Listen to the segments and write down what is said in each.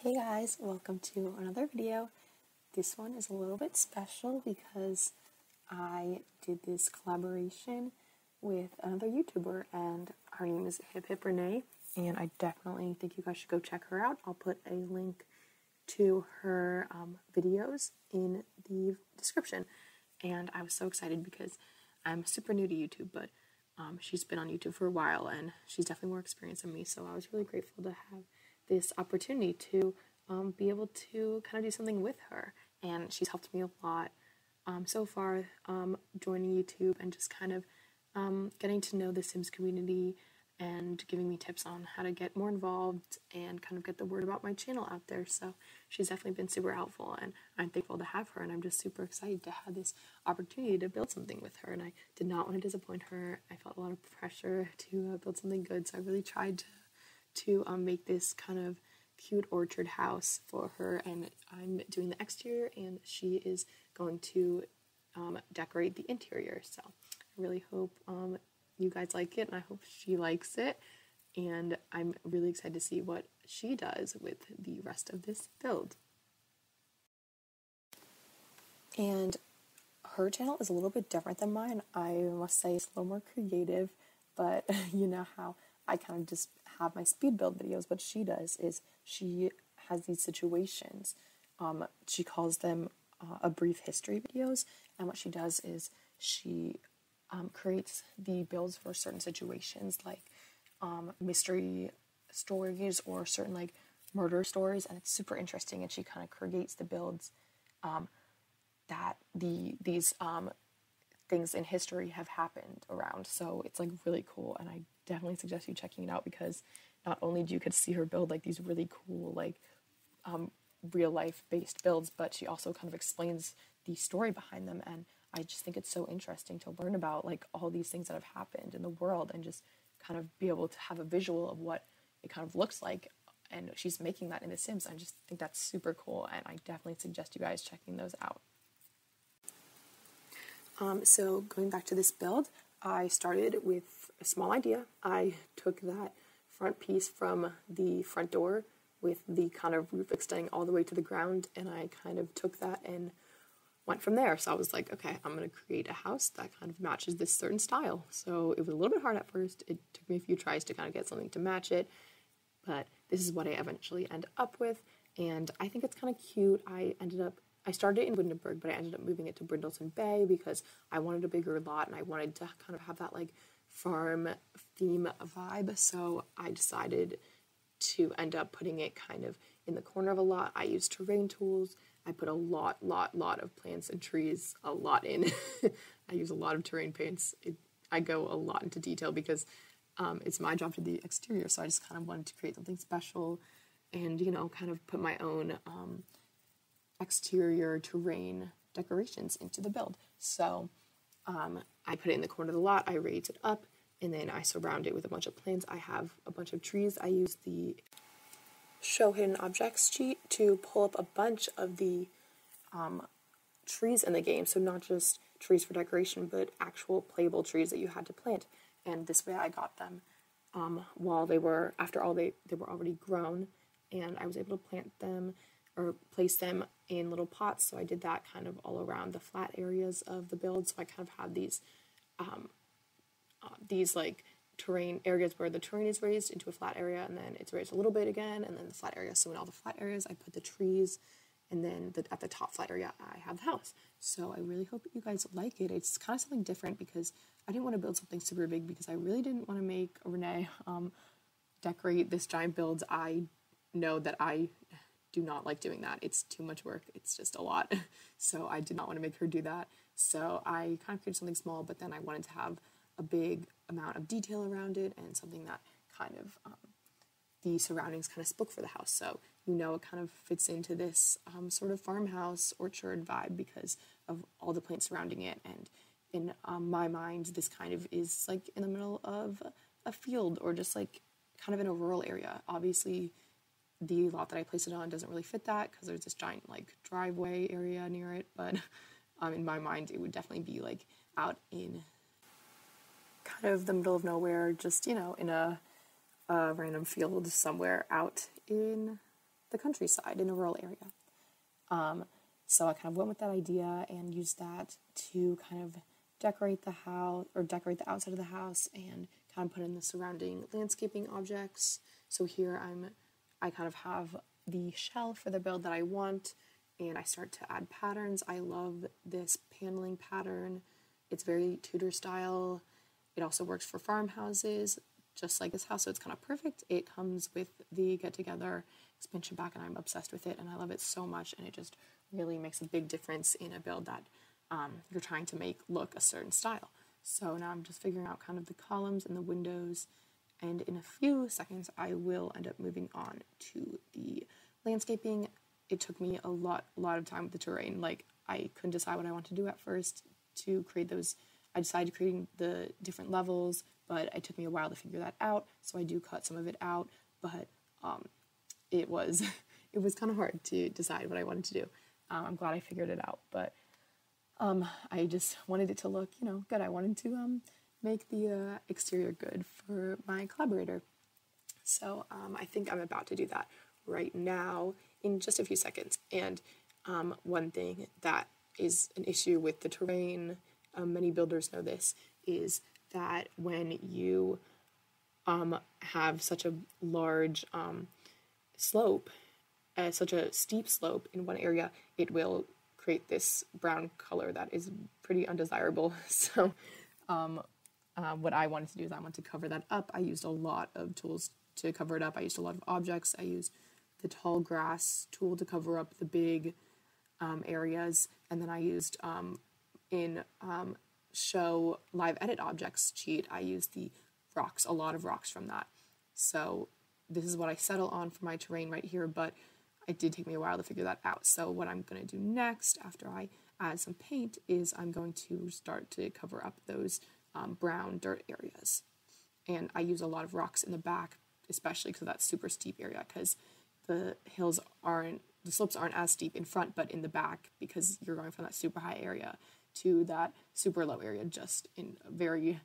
Hey guys, welcome to another video. This one is a little bit special because I did this collaboration with another YouTuber and her name is Hip Hip Renee, and I definitely think you guys should go check her out. I'll put a link to her videos in the description. And I was so excited because I'm super new to YouTube, but she's been on YouTube for a while and she's definitely more experienced than me, so I was really grateful to have this opportunity to be able to kind of do something with her. And she's helped me a lot so far, joining YouTube and just kind of getting to know the Sims community and giving me tips on how to get more involved and kind of get the word about my channel out there. So she's definitely been super helpful, and I'm thankful to have her, and I'm just super excited to have this opportunity to build something with her. And I did not want to disappoint her. I felt a lot of pressure to build something good, so I really tried to make this kind of cute orchard house for her, and I'm doing the exterior and she is going to decorate the interior. So I really hope you guys like it, and I hope she likes it, and I'm really excited to see what she does with the rest of this build. And her channel is a little bit different than mine. I must say it's a little more creative, but you know how I kind of just have my speed build videos. What she does is she has these situations. She calls them a brief history videos, and what she does is she creates the builds for certain situations, like mystery stories or certain like murder stories, and it's super interesting. And she kind of creates the builds that these things in history have happened around. So it's like really cool, and I definitely suggest you checking it out, because not only do you get to see her build like these really cool like real life based builds, but she also kind of explains the story behind them. And I just think it's so interesting to learn about like all these things that have happened in the world and just kind of be able to have a visual of what it kind of looks like. And she's making that in The Sims. I just think that's super cool, and I definitely suggest you guys checking those out. So going back to this build, I started with a small idea. I took that front piece from the front door with the kind of roof extending all the way to the ground, and I kind of took that and went from there. So I was like, okay, I'm going to create a house that kind of matches this certain style. So it was a little bit hard at first. It took me a few tries to kind of get something to match it, but this is what I eventually end up with, and I think it's kind of cute. I started in Windenburg, but I ended up moving it to Brindleton Bay because I wanted a bigger lot and I wanted to kind of have that like farm theme vibe. So I decided to end up putting it kind of in the corner of a lot. I used terrain tools. I put a lot of plants and trees, a lot in. I use a lot of terrain paints. I go a lot into detail because it's my job to do the exterior. So I just kind of wanted to create something special and, you know, kind of put my own exterior terrain decorations into the build. So I put it in the corner of the lot, I raised it up, and then I surround it with a bunch of plants. I have a bunch of trees. I use the Show Hidden Objects cheat to pull up a bunch of the trees in the game. So not just trees for decoration, but actual playable trees that you had to plant. And this way I got them while they were, after all they were already grown, and I was able to plant them or place them in little pots. So I did that kind of all around the flat areas of the build. So I kind of have these like terrain areas where the terrain is raised into a flat area, and then it's raised a little bit again, and then the flat area. So in all the flat areas, I put the trees, and then at the top flat area, I have the house. So I really hope you guys like it. It's kind of something different because I didn't want to build something super big, because I really didn't want to make Renee decorate this giant build. I know that I do not like doing that. It's too much work. It's just a lot. So I did not want to make her do that. So I kind of created something small, but then I wanted to have a big amount of detail around it and something that kind of the surroundings kind of spoke for the house. So, you know, it kind of fits into this sort of farmhouse orchard vibe because of all the plants surrounding it. And in my mind, this kind of is like in the middle of a field or just like kind of in a rural area. Obviously, the lot that I placed it on doesn't really fit that because there's this giant like driveway area near it. But in my mind, it would definitely be like out in kind of the middle of nowhere, just, you know, in a random field somewhere out in the countryside in a rural area. So I kind of went with that idea and used that to kind of decorate the house or decorate the outside of the house and kind of put in the surrounding landscaping objects. So here I kind of have the shell for the build that I want, and I start to add patterns. I love this paneling pattern. It's very Tudor style. It also works for farmhouses, just like this house, so it's kind of perfect. It comes with the get-together expansion pack, and I'm obsessed with it, and I love it so much, and it just really makes a big difference in a build that you're trying to make look a certain style. So now I'm just figuring out kind of the columns and the windows, and in a few seconds I will end up moving on to the landscaping. It took me a lot of time with the terrain. Like, I couldn't decide what I wanted to do at first to create those. I decided creating the different levels, but it took me a while to figure that out, so I do cut some of it out, but it was it was kind of hard to decide what I wanted to do. I'm glad I figured it out, but I just wanted it to look, good. I wanted to make the exterior good for my collaborator. So I think I'm about to do that right now in just a few seconds. And one thing that is an issue with the terrain, many builders know this, is that when you have such a large slope, such a steep slope in one area, it will create this brown color that is pretty undesirable. So what I wanted to do is I wanted to cover that up. I used a lot of tools to cover it up. I used a lot of objects. I used the tall grass tool to cover up the big areas, and then I used in show live edit objects cheat, I used the rocks, a lot of rocks from that. So this is what I settle on for my terrain right here, but it did take me a while to figure that out. So what I'm going to do next after I add some paint is I'm going to start to cover up those brown dirt areas. And I use a lot of rocks in the back, especially because of that super steep area, because the slopes aren't as steep in front, but in the back, because you're going from that super high area to that super low area just in a very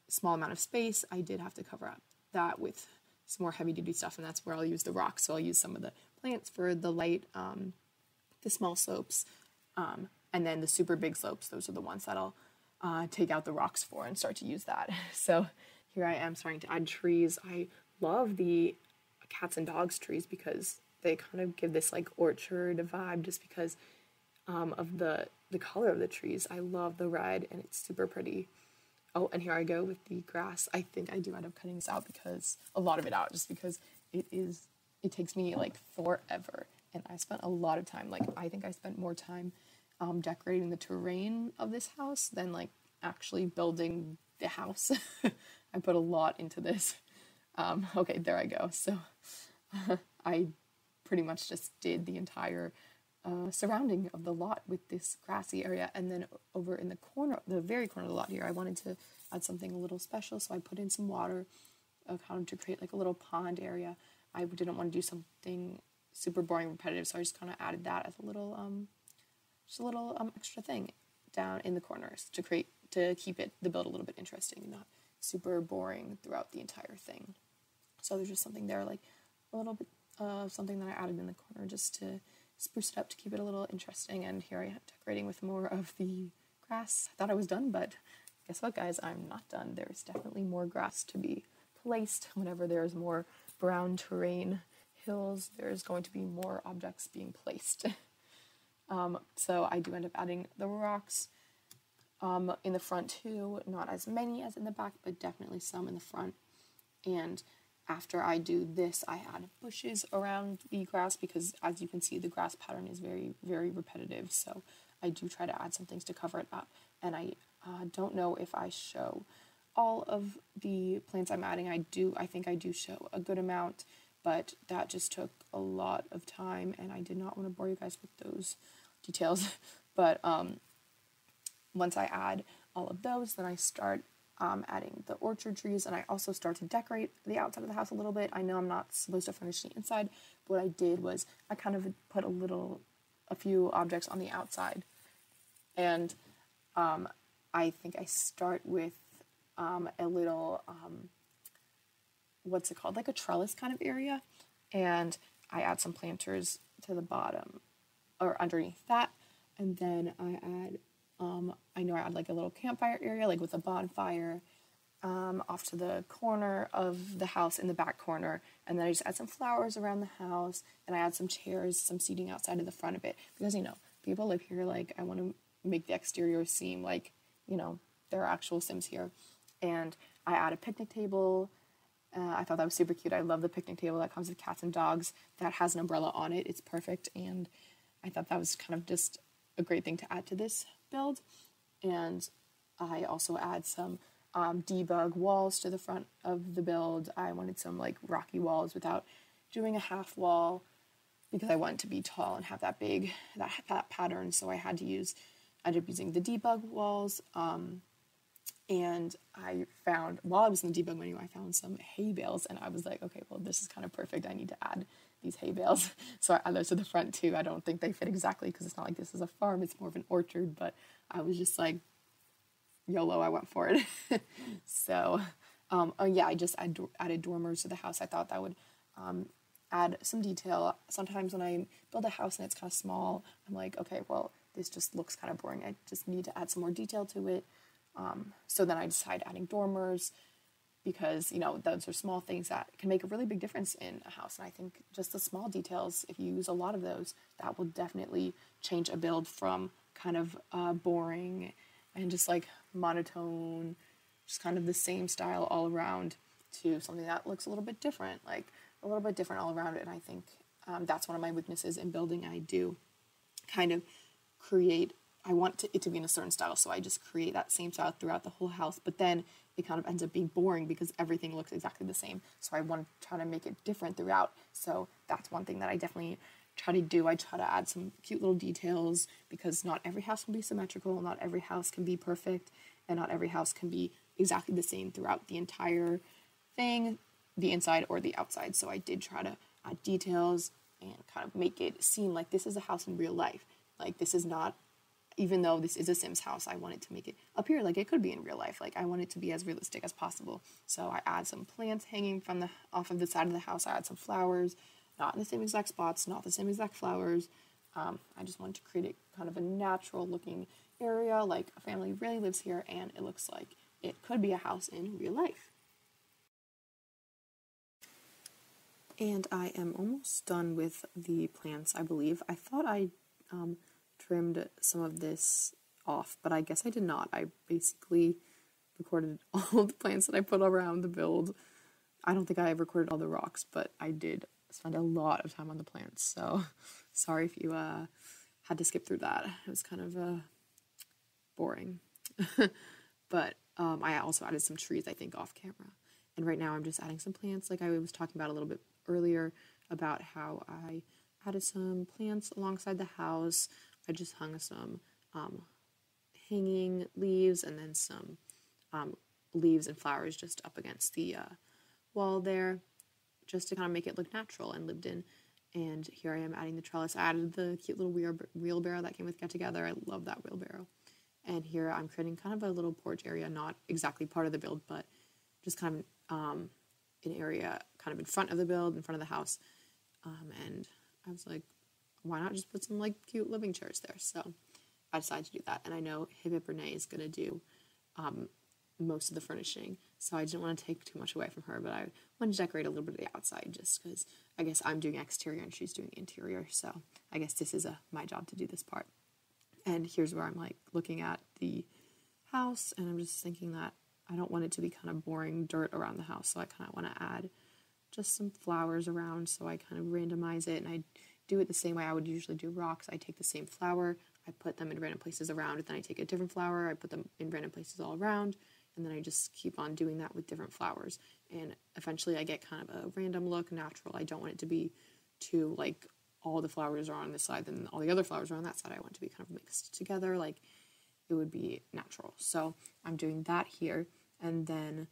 small amount of space. I did have to cover up that with some more heavy duty stuff, and that's where I'll use the rocks. So I'll use some of the plants for the light, the small slopes, and then the super big slopes, those are the ones that I'll take out the rocks for and start to use that. So here I am starting to add trees. I love the cats and dogs trees because they kind of give this like orchard vibe just because of the color of the trees. I love the red and it's super pretty. Oh, and here I go with the grass. I think I do end up cutting this out, because a lot of it out, just because it takes me like forever, and I spent a lot of time. Like, I think I spent more time decorating the terrain of this house than like actually building the house. I put a lot into this. Okay, there I go. So I pretty much just did the entire surrounding of the lot with this grassy area, and then over in the corner, the very corner of the lot here, I wanted to add something a little special, so I put in some water, kind of to create like a little pond area. I didn't want to do something super boring, repetitive, so I just kind of added that as a little, extra thing down in the corners to keep the build a little bit interesting and not super boring throughout the entire thing. So there's just something there, like a little bit of something that I added in the corner just to spruce it up to keep it a little interesting. And here I am decorating with more of the grass. I thought I was done, but guess what, guys? I'm not done. There's definitely more grass to be placed. Whenever there's more brown terrain hills, there's going to be more objects being placed. So I do end up adding the rocks in the front too. Not as many as in the back, but definitely some in the front. And after I do this, I add bushes around the grass, because as you can see, the grass pattern is very, very repetitive. So I do try to add some things to cover it up. And I don't know if I show all of the plants I'm adding. I think I do show a good amount, but that just took a lot of time, and I did not want to bore you guys with those details. But once I add all of those, then I start adding the orchard trees, and I also start to decorate the outside of the house a little bit. I know I'm not supposed to finish the inside, but what I did was I kind of put a few objects on the outside, and I think I start with a little, what's it called, like a trellis kind of area, and I add some planters to the bottom or underneath that, and then I add, I know I add like a little campfire area, like with a bonfire, off to the corner of the house in the back corner, and then I just add some flowers around the house, and I add some chairs, some seating outside of the front of it, because, you know, people live here, like, I want to make the exterior seem like, you know, there are actual Sims here. And I add a picnic table. I thought that was super cute. I love the picnic table that comes with cats and dogs that has an umbrella on it. It's perfect, and I thought that was kind of just a great thing to add to this build. And I also add some debug walls to the front of the build. I wanted some like rocky walls without doing a half wall, because I want it to be tall and have that big, that pattern. So I ended up using the debug walls. And I found, while I was in the debug menu, I found some hay bales, and I was like, okay, well, this is kind of perfect. I need to add these hay bales. So I add those to the front too. I don't think they fit exactly, because it's not like this is a farm, it's more of an orchard, but I was just like, YOLO, I went for it. So, I just added dormers to the house. I thought that would add some detail. Sometimes when I build a house and it's kind of small, I'm like, okay, well, this just looks kind of boring. I just need to add some more detail to it. So then I decided adding dormers, because, you know, those are small things that can make a really big difference in a house. And I think just the small details, if you use a lot of those, that will definitely change a build from kind of boring and just like monotone, just kind of the same style all around, to something that looks a little bit different, like a little bit different all around it. And I think that's one of my weaknesses in building. I do kind of create, I want it to be in a certain style, so I just create that same style throughout the whole house, but then it kind of ends up being boring because everything looks exactly the same. So I want to try to make it different throughout. So that's one thing that I definitely try to do. I try to add some cute little details, because not every house can be symmetrical, not every house can be perfect, and not every house can be exactly the same throughout the entire thing, the inside or the outside. So I did try to add details and kind of make it seem like this is a house in real life. Like, this is not, even though this is a Sims house, I wanted to make it appear like it could be in real life. Like, I want it to be as realistic as possible. So I add some plants hanging from off of the side of the house. I add some flowers, not in the same exact spots, not the same exact flowers. I just wanted to create a kind of a natural looking area, like a family really lives here, and it looks like it could be a house in real life. And I am almost done with the plants, I believe. I thought I trimmed some of this off, but I guess I did not. I basically recorded all the plants that I put around the build. I don't think I recorded all the rocks, but I did spend a lot of time on the plants, so sorry if you had to skip through that. It was kind of boring. But I also added some trees, I think, off camera. And right now I'm just adding some plants, like I was talking about a little bit earlier, about how I added some plants alongside the house. I just hung some hanging leaves, and then some leaves and flowers just up against the wall there, just to kind of make it look natural and lived in. And here I am adding the trellis. I added the cute little wheelbarrow that came with Get Together. I love that wheelbarrow. And here I'm creating kind of a little porch area, not exactly part of the build, but just kind of an area kind of in front of the build, in front of the house. And I was like, why not just put some like cute living chairs there? So I decided to do that. And I know Hip Hip Renee is going to do most of the furnishing, so I didn't want to take too much away from her, but I wanted to decorate a little bit of the outside, just because I guess I'm doing exterior and she's doing interior, so I guess this is my job to do this part. And here's where I'm like looking at the house, and I'm just thinking that I don't want it to be kind of boring dirt around the house, so I kind of want to add just some flowers around, so I kind of randomize it, and I do it the same way I would usually do rocks. I take the same flower, I put them in random places around, and then I take a different flower, I put them in random places all around, and then I just keep on doing that with different flowers. And eventually I get kind of a random look, natural. I don't want it to be too, like, all the flowers are on this side, then all the other flowers are on that side. I want it to be kind of mixed together, like it would be natural. So I'm doing that here. And then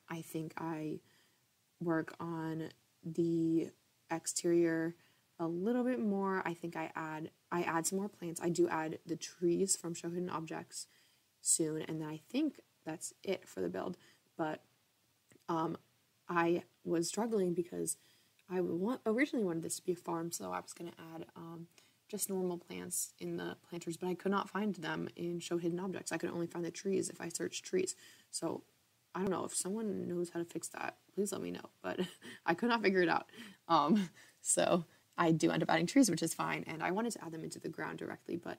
I think I work on the exterior a little bit more. I think I add some more plants. I do add the trees from Show Hidden Objects soon, and then I think that's it for the build. But I was struggling because originally wanted this to be a farm, so I was going to add just normal plants in the planters, but I could not find them in Show Hidden Objects. I could only find the trees if I searched trees. So I don't know, if someone knows how to fix that, please let me know, but I could not figure it out. So I do end up adding trees, which is fine, and I wanted to add them into the ground directly, but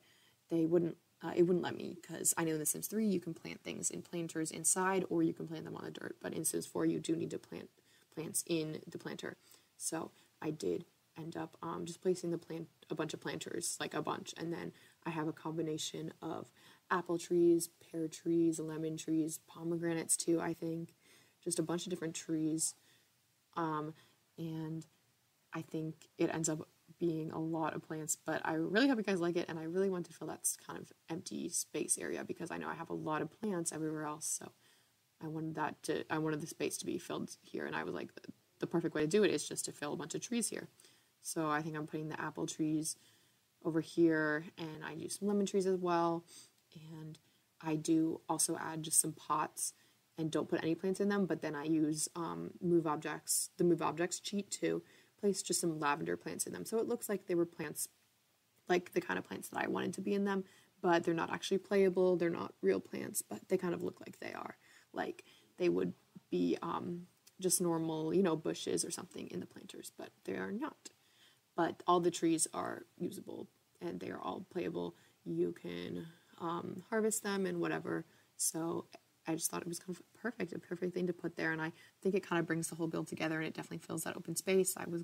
they wouldn't. It wouldn't let me, because I know in The Sims 3 you can plant things in planters inside, or you can plant them on the dirt, but in Sims 4 you do need to plant plants in the planter. So I did end up just placing a bunch of planters, like a bunch, and then I have a combination of apple trees, pear trees, lemon trees, pomegranates too, I think, just a bunch of different trees, and I think it ends up being a lot of plants, but I really hope you guys like it, and I really want to fill that kind of empty space area, because I know I have a lot of plants everywhere else, so I wanted the space to be filled here, and I was like, the perfect way to do it is just to fill a bunch of trees here. So I think I'm putting the apple trees over here, and I do some lemon trees as well, and I do also add just some pots and don't put any plants in them, but then I use the Move Objects cheat to place just some lavender plants in them. So it looks like they were plants, like the kind of plants that I wanted to be in them, but they're not actually playable, they're not real plants, but they kind of look like they are. Like they would be just normal, bushes or something in the planters, but they are not. But all the trees are usable, and they are all playable. You can harvest them and whatever. So I just thought it was kind of a perfect thing to put there, and I think it kind of brings the whole build together, and it definitely fills that open space. I was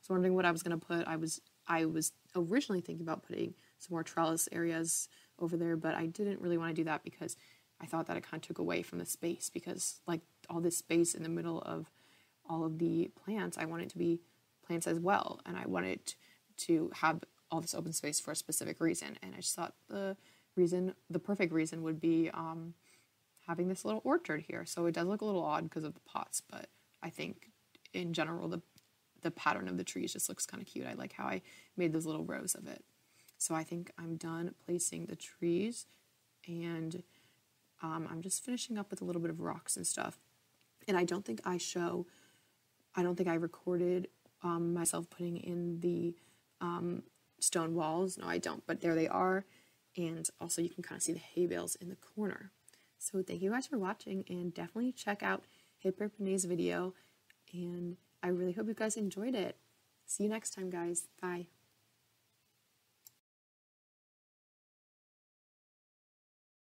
wondering what I was gonna put. I was originally thinking about putting some more trellis areas over there, but I didn't really want to do that because I thought that it kind of took away from the space, because like all this space in the middle of all of the plants, I want it to be plants as well, and I wanted to have all this open space for a specific reason, and I just thought the perfect reason would be having this little orchard here. So it does look a little odd because of the pots, but I think in general the pattern of the trees just looks kind of cute. I like how I made those little rows of it. So I think I'm done placing the trees, and I'm just finishing up with a little bit of rocks and stuff. And I don't think I recorded myself putting in the stone walls. No, I don't, but there they are. And also you can kind of see the hay bales in the corner. So thank you guys for watching, and definitely check out Hypocrite Renee's video, and I really hope you guys enjoyed it. See you next time, guys. Bye.